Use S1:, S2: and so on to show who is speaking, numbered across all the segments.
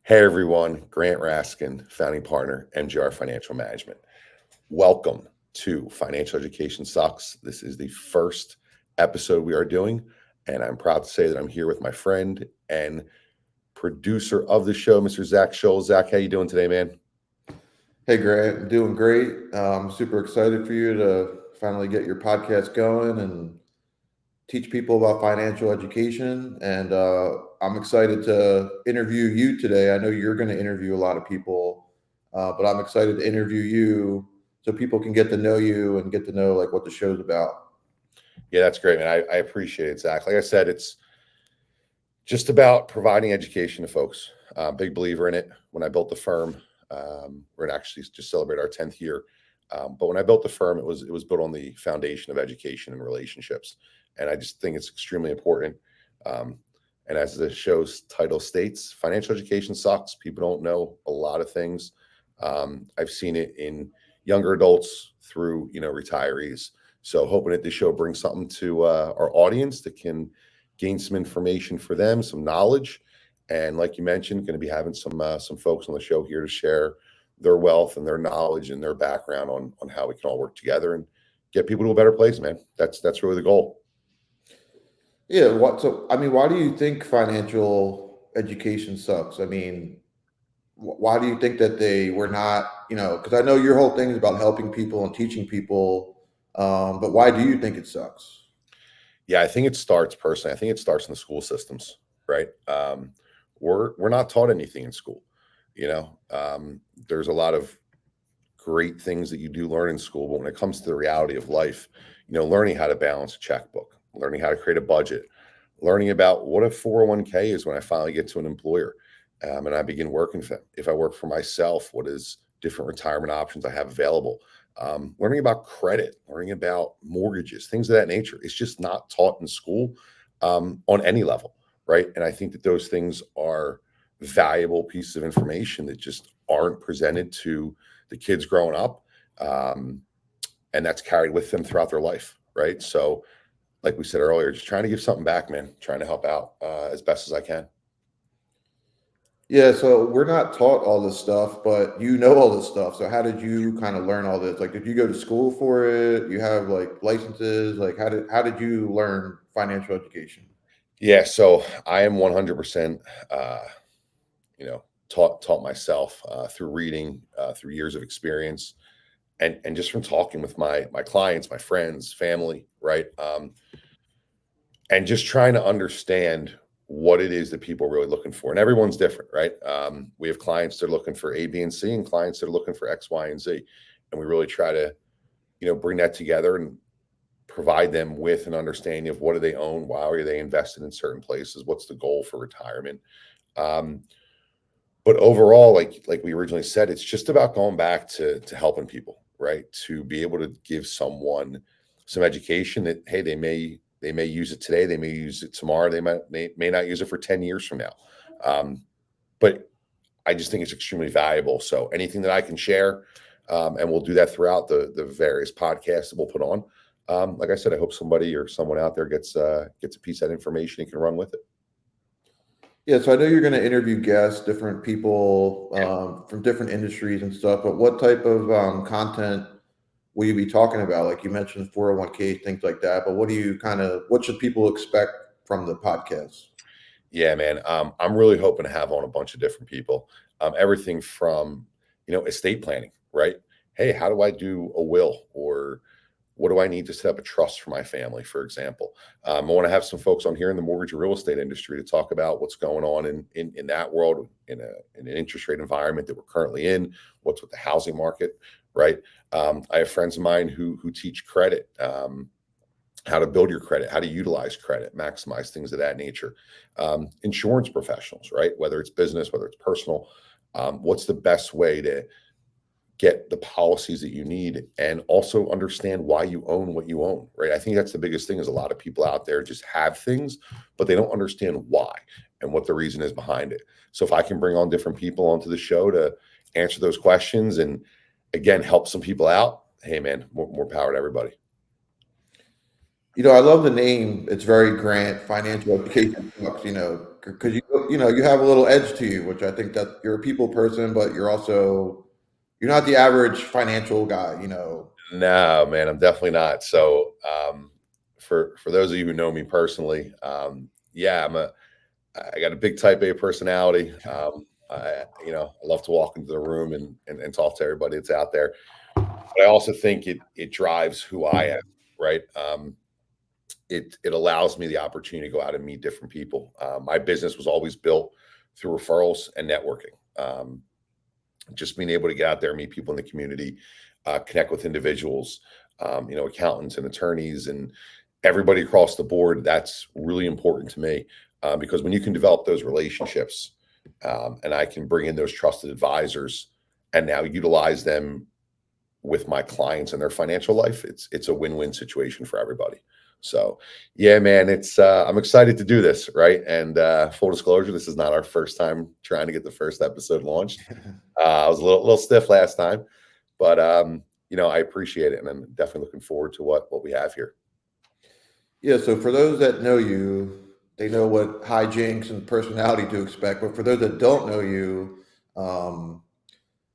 S1: Hey everyone, Grant Raskin, founding partner, MGR Financial Management. Welcome to Financial Education Sucks. This is the first episode we are doing, and I'm proud to say that I'm here with my friend and producer of the show, Mr. Zac SCH. Zac, how you doing today, man?
S2: Hey Grant, I'm doing great. I'm super excited for you to finally get your podcast going and teach people about financial education. And I'm excited to interview you today. I know you're going to interview a lot of people, but I'm excited to interview you so people can get to know you and get to know like what the show's about.
S1: Yeah, that's great, man. I appreciate it, Zac. Like I said, it's just about providing education to folks. Big believer in it. When I built the firm, we're gonna actually just celebrate our 10th year. But when I built the firm, it was built on the foundation of education and relationships, and I just think it's extremely important. Um, and as the show's title states, financial education sucks. People don't know a lot of things. I've seen it in younger adults through retirees. So hoping that this show brings something to our audience that can gain some information for them, some knowledge, and like you mentioned, going to be having some folks on the show here to share their wealth and their knowledge and their background on how we can all work together and get people to a better place, man. That's really the goal.
S2: Yeah. Why do you think financial education sucks? I mean, why do you think that they were not, because I know your whole thing is about helping people and teaching people, but why do you think it sucks?
S1: Yeah, I think it starts personally. I think it starts in the school systems, right? We're not taught anything in school. There's a lot of great things that you do learn in school, but when it comes to the reality of life, learning how to balance a checkbook, learning how to create a budget, learning about what a 401k is when I finally get to an employer, and I begin working for them. If I work for myself, what is different retirement options I have available? Learning about credit, learning about mortgages, things of that nature. It's just not taught in school on any level, right? And I think that those things are valuable pieces of information that just aren't presented to the kids growing up, um, and that's carried with them throughout their life, right? So, like we said earlier, just trying to give something back, man. Trying to help out as best as I can.
S2: Yeah, so we're not taught all this stuff, but you know all this stuff. So how did you kind of learn all this? Like, did you go to school for it? You have like licenses? Like, how did you learn financial education?
S1: Yeah, so I am 100%, taught myself through reading, through years of experience, and just from talking with my clients, my friends, family, right? And just trying to understand what it is that people are really looking for. And everyone's different, right? We have clients that are looking for A, B, and C, and clients that are looking for X, Y, and Z. And we really try to, bring that together and provide them with an understanding of what do they own, why are they invested in certain places, what's the goal for retirement. Um, but overall, like we originally said, it's just about going back to helping people, right? To be able to give someone some education that, hey, they may use it today, they may use it tomorrow, they may not use it for 10 years from now. But I just think it's extremely valuable. So anything that I can share, and we'll do that throughout the various podcasts that we'll put on. Like I said, I hope somebody or someone out there gets a piece of that information and can run with it.
S2: Yeah, so I know you're going to interview guests, different people from different industries and stuff, but what type of content will you be talking about? Like you mentioned 401k, things like that, but what should people expect from the podcast?
S1: Yeah, man. I'm really hoping to have on a bunch of different people. Everything from, estate planning, right? Hey, how do I do a will? Or what do I need to set up a trust for my family, for example? I want to have some folks on here in the mortgage and real estate industry to talk about what's going on in that world, in an interest rate environment that we're currently in, what's with the housing market, right? I have friends of mine who teach credit, how to build your credit, how to utilize credit, maximize things of that nature. Insurance professionals, right? Whether it's business, whether it's personal, what's the best way to get the policies that you need and also understand why you own what you own, right? I think that's the biggest thing is a lot of people out there just have things, but they don't understand why and what the reason is behind it. So if I can bring on different people onto the show to answer those questions and again, help some people out, hey man, more power to everybody.
S2: I love the name. It's very Grant Financial Education Sucks, because you have a little edge to you, which I think that you're a people person, but you're not the average financial guy,
S1: No, man, I'm definitely not. So, for those of you who know me personally, yeah, I got a big type A personality. I love to walk into the room and talk to everybody that's out there. But I also think it drives who I am, right? It allows me the opportunity to go out and meet different people. My business was always built through referrals and networking. Just being able to get out there, meet people in the community, connect with individuals, accountants and attorneys and everybody across the board. That's really important to me because when you can develop those relationships and I can bring in those trusted advisors and now utilize them with my clients and their financial life, it's a win-win situation for everybody. So yeah, man, it's I'm excited to do this, right? And full disclosure, this is not our first time trying to get the first episode launched. I was a little stiff last time, but I appreciate it, and I'm definitely looking forward to what we have here.
S2: Yeah, so for those that know you, they know what hijinks and personality to expect. But for those that don't know you, um,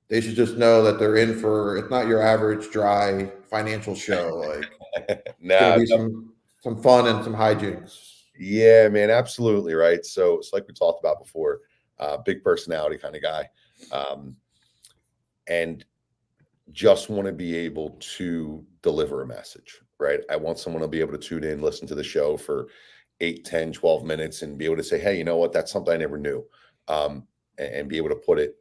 S2: they should just know that they're in for it's not your average dry financial show. Like it's going to
S1: No,
S2: be some fun and some hijinks.
S1: yeah, man, absolutely right. So it's like we talked about before, big personality kind of guy, and just want to be able to deliver a message, right? I want someone to be able to tune in, listen to the show for 8, 10, 12 minutes and be able to say, hey, you know what? That's something I never knew. And be able to put it,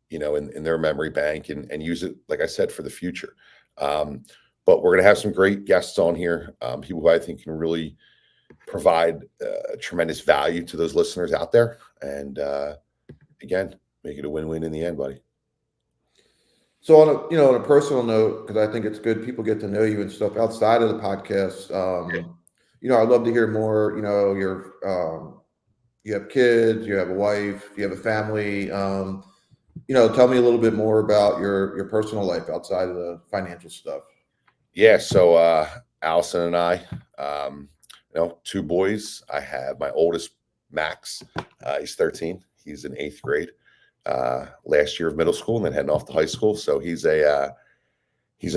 S1: in their memory bank and use it, like I said, for the future. But we're going to have some great guests on here, people who I think can really provide tremendous value to those listeners out there. And again, make it a win-win in the end, buddy.
S2: So on a personal note, because I think it's good people get to know you and stuff outside of the podcast. I'd love to hear more. You have kids, you have a wife, you have a family. Tell me a little bit more about your personal life outside of the financial stuff.
S1: Yeah. So Allison and I, two boys. I have my oldest, Max. He's 13. He's in 8th grade. Last year of middle school and then heading off to high school. So he's an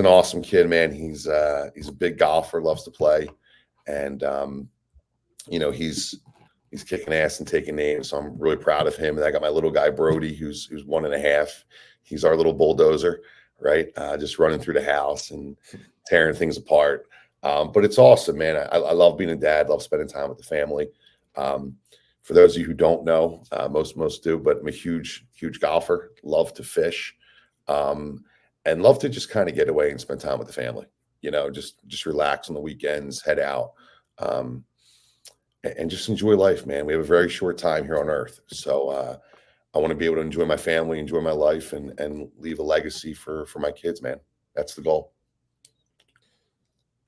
S1: awesome kid, man. He's a big golfer, loves to play, and he's kicking ass and taking names. So I'm really proud of him. And I got my little guy Brody, who's 1.5. He's our little bulldozer, right? Just running through the house and tearing things apart. But it's awesome, man. I love being a dad. Love spending time with the family. For those of you who don't know, most do, but I'm a huge golfer. Love to fish, and love to just kind of get away and spend time with the family. Just relax on the weekends, head out, and just enjoy life, man. We have a very short time here on Earth, so I want to be able to enjoy my family, enjoy my life, and leave a legacy for my kids, man. That's the goal.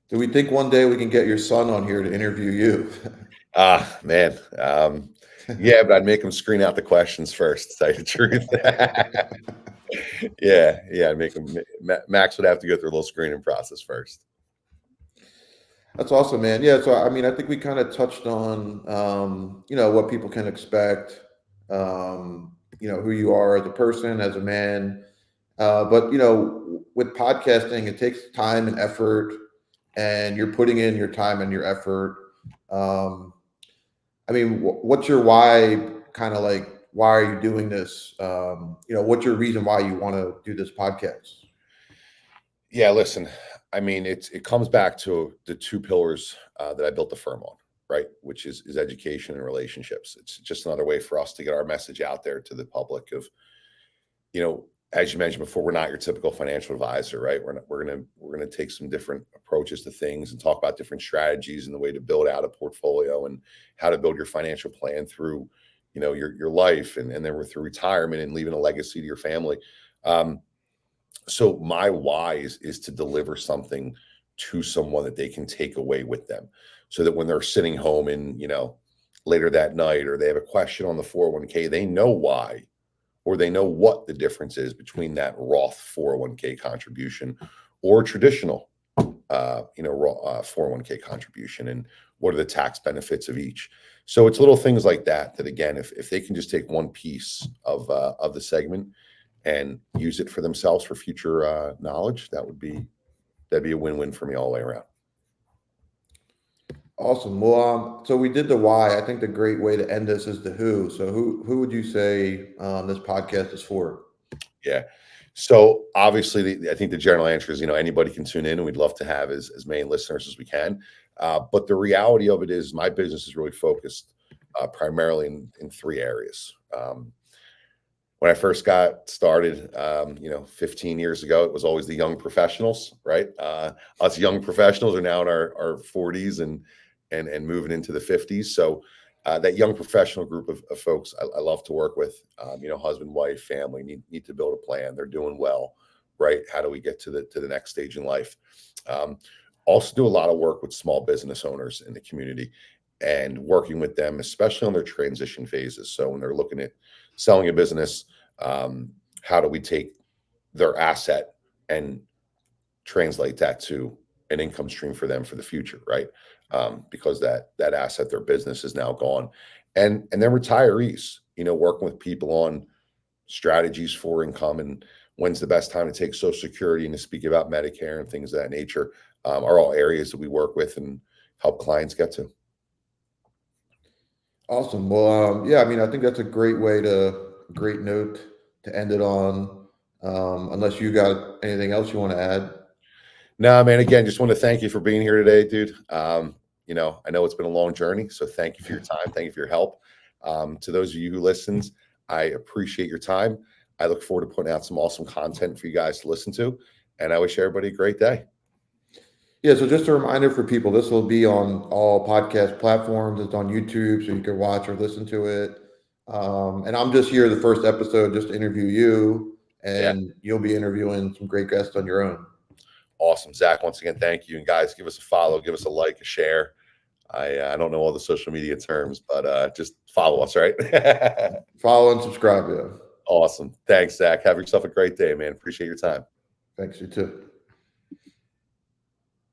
S2: Do we think one day we can get your son on here to interview you?
S1: Man. Yeah, but I'd make him screen out the questions first, to tell you the truth. Yeah. I'd make him. Max would have to go through a little screening process first.
S2: That's awesome, man. Yeah. So, I think we kind of touched on, what people can expect, who you are as a person, as a man. But, with podcasting, it takes time and effort, and you're putting in your time and your effort. What's your why? Kind of like, why are you doing this? What's your reason why you want to do this podcast?
S1: Yeah, listen, it comes back to the two pillars that I built the firm on, right? Which is education and relationships. It's just another way for us to get our message out there to the public of, as you mentioned before, we're not your typical financial advisor, right? We're gonna take some different approaches to things and talk about different strategies and the way to build out a portfolio and how to build your financial plan through, your life and then through retirement and leaving a legacy to your family. So my why is to deliver something to someone that they can take away with them, so that when they're sitting home and later that night, or they have a question on the 401k, they know why, or they know what the difference is between that Roth 401k contribution or traditional, Roth 401k contribution, and what are the tax benefits of each. So it's little things like that that, again, if they can just take one piece of the segment and use it for themselves for future knowledge, that'd be a win-win for me all the way around.
S2: Awesome. Well, so we did the why. I think the great way to end this is the who. So who would you say this podcast is for?
S1: Yeah. So obviously, I think the general answer is, anybody can tune in, and we'd love to have as many listeners as we can. But the reality of it is, my business is really focused primarily in three areas. When I first got started, 15 years ago, it was always the young professionals, right? Us young professionals are now in our 40s and moving into the 50s. So that young professional group of folks I love to work with, husband, wife, family need to build a plan. They're doing well, right? How do we get to the next stage in life? Also do a lot of work with small business owners in the community and working with them, especially on their transition phases. So when they're looking at selling a business, how do we take their asset and translate that to an income stream for them for the future, right? Because that asset, their business, is now gone. And then retirees, working with people on strategies for income and when's the best time to take Social Security, and to speak about Medicare and things of that nature, are all areas that we work with and help clients get to.
S2: Awesome. Well, yeah, I mean, I think that's a great note to end it on. Unless you got anything else you want to add.
S1: No, man, again, just want to thank you for being here today, dude. I know it's been a long journey, so thank you for your time. Thank you for your help. To those of you who listens, I appreciate your time. I look forward to putting out some awesome content for you guys to listen to, and I wish everybody a great day.
S2: Yeah, so just a reminder for people, this will be on all podcast platforms. It's on YouTube, so you can watch or listen to it. And I'm just here the first episode just to interview you,
S1: Yeah.
S2: and you'll be interviewing some great guests on your own.
S1: Awesome. Zach, once again, thank you. And guys, give us a follow, give us a like, a share. I don't know all the social media terms, but just follow us, right?
S2: Follow and subscribe, yeah.
S1: Awesome. Thanks, Zach. Have yourself a great day, man. Appreciate your time.
S2: Thanks, you too.